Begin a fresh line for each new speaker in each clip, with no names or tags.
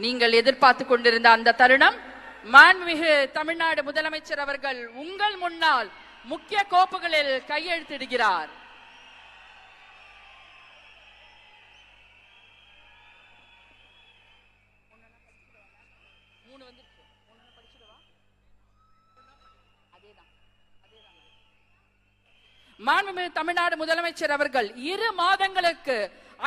நீங்கள் எதிர்பார்த்து கொண்டிருந்த அந்த தருணம், மாண்புமிகு தமிழ்நாடு முதலமைச்சர் அவர்கள் உங்கள் முன்னால் முக்கிய கோப்புகளில் கையெழுத்திடுகிறார். மாண்புமிகு தமிழ்நாடு முதலமைச்சர் அவர்கள் 2 மாதங்களுக்கு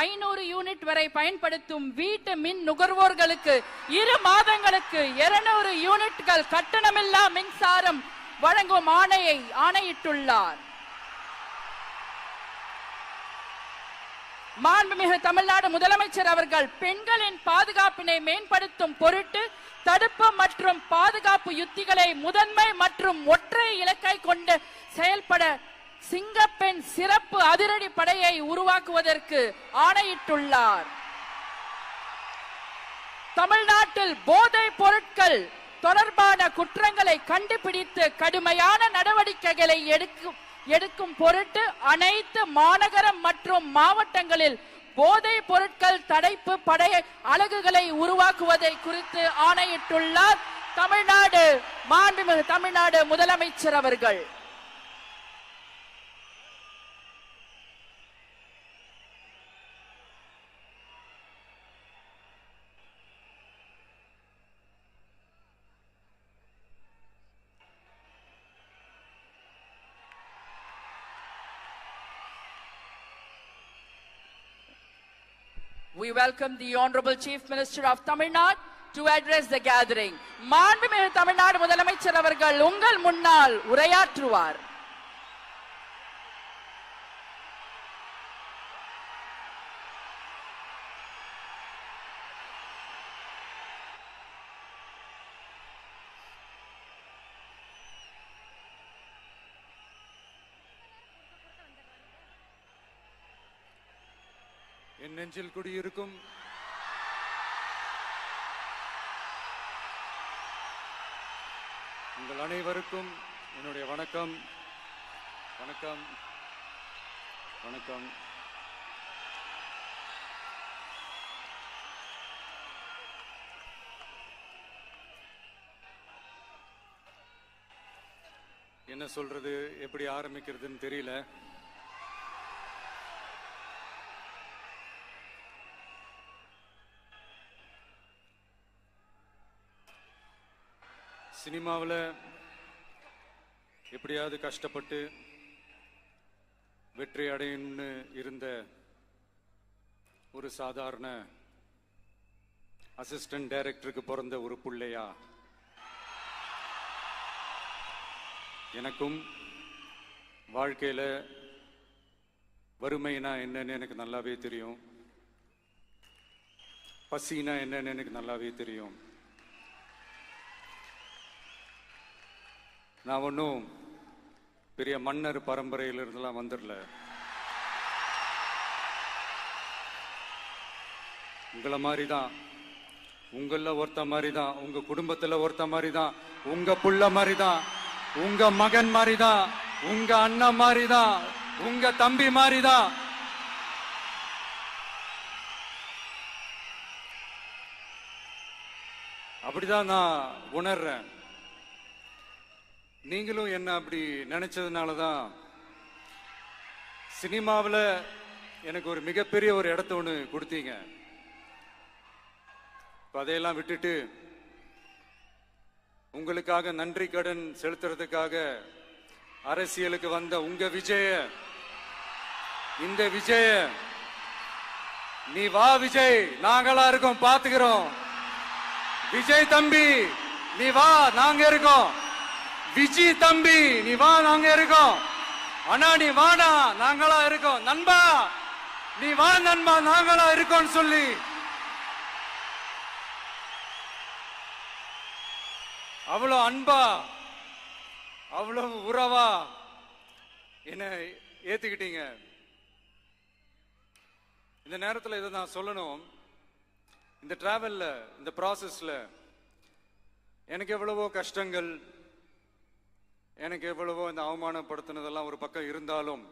500 யூனிட் வரை பயன்படுத்தும் வீட்டு மின் நுகர்வோர்களுக்கு 2 மாதங்களுக்கு 200 யூனிட்கள் கட்டணமில்லா மின்சாரம் வழங்கும் ஆணையிட்டுள்ளார். மாண்புமிகு தமிழ்நாடு முதலமைச்சர் அவர்கள் பெண்களின் பாதுகாப்பினை மேம்படுத்தும் பொருட்டு தடுப்பு மற்றும் பாதுகாப்பு யுத்திகளை முதன்மை மற்றும் ஒற்றை இலக்கை கொண்டு செயல்பட சிங்கப்பெண் சிறப்பு அதிரடி படையை உருவாக்குவதற்கு ஆணையிட்டுள்ளார். தமிழ்நாட்டில் போதைப் பொருட்கள் தொடர்பான குற்றங்களை கண்டுபிடித்து கடுமையான நடவடிக்கைகளை எடுக்கும் பொருட்டு அனைத்து மாநகரம் மற்றும் மாவட்டங்களில் போதைப் பொருட்கள் தடுப்பு படை அலகுகளை உருவாக்குவதை குறித்து ஆணையிட்டுள்ளார் மாண்புமிகு தமிழ்நாடு முதலமைச்சர் அவர்கள். We welcome the Honorable Chief Minister of Tamil Nadu to address the gathering. மாண்புமிகு தமிழ்நாடு முதலமைச்சர் அவர்கள் உங்கள் முன்னால் உரையாற்றுவார்.
என் நெஞ்சில் குடியிருக்கும் உங்கள் அனைவருக்கும் என்னுடைய வணக்கம். வணக்கம் வணக்கம். என்ன சொல்றது, எப்படி ஆரம்பிக்கிறதுன்னு தெரியல. சினிமாவில் எப்படியாவது கஷ்டப்பட்டு வெற்றி அடையணும்னு இருந்த ஒரு சாதாரண அசிஸ்டன்ட் டைரக்டருக்கு பிறந்த ஒரு பிள்ளையா எனக்கும் வாழ்க்கையில் வறுமைனா என்னன்னு எனக்கு நல்லாவே தெரியும், பசினா என்னன்னு எனக்கு நல்லாவே தெரியும். நான் ஒன்றும் பெரிய மன்னர் பரம்பரையிலிருந்துலாம் வந்துடல. உங்களை மாதிரி தான், உங்களில் ஒருத்த மாதிரி தான், உங்க குடும்பத்தில் ஒருத்த மாதிரி தான், உங்க புள்ள மாதிரி தான், உங்க மகன் மாதிரி தான், உங்க அண்ணன் மாதிரி தான், உங்க தம்பி மாதிரி தான். அப்படிதான் நான் உணர்றேன். நீங்களும் என்ன அப்படி நினைச்சதுனால தான் சினிமாவில் எனக்கு ஒரு மிகப்பெரிய ஒரு இடத்த ஒன்று கொடுத்தீங்க. அதையெல்லாம் விட்டுட்டு உங்களுக்காக நன்றி கடன் செலுத்துறதுக்காக அரசியலுக்கு வந்த உங்க விஜய, இந்த விஜய, நீ வா விஜய், நாங்களா இருக்கோம், பாத்துக்கிறோம். விஜய் தம்பி நீ வா, நாங்க இருக்கோம். விஜி தம்பி நீ வா, நாங்க இருக்கோம். அண்ணா நீ வாடா, நாங்களா இருக்கோம். நண்பா நீ வா நண்பா, நாங்களா இருக்கோம் சொல்லி அவ்வளவு அன்பா, அவ்வளவு உறவா என்ன ஏத்துக்கிட்டீங்க. இந்த நேரத்தில் இதை நான் சொல்லணும். இந்த டிராவல்ல, இந்த ப்ராசஸ்ல எனக்கு எவ்வளவோ கஷ்டங்கள், எனக்கு எவ்வளவோ இந்த அவமானப்படுத்தினதெல்லாம் ஒரு பக்கம் இருந்தாலும்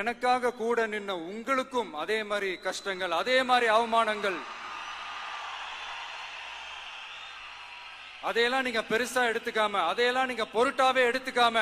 எனக்காக கூட நின்ன உங்களுக்கும் அதே மாதிரி கஷ்டங்கள், அதே மாதிரி அவமானங்கள் அதையெல்லாம் நீங்க பெருசா எடுத்துக்காம, அதையெல்லாம் நீங்க பொருட்டாவே எடுத்துக்காம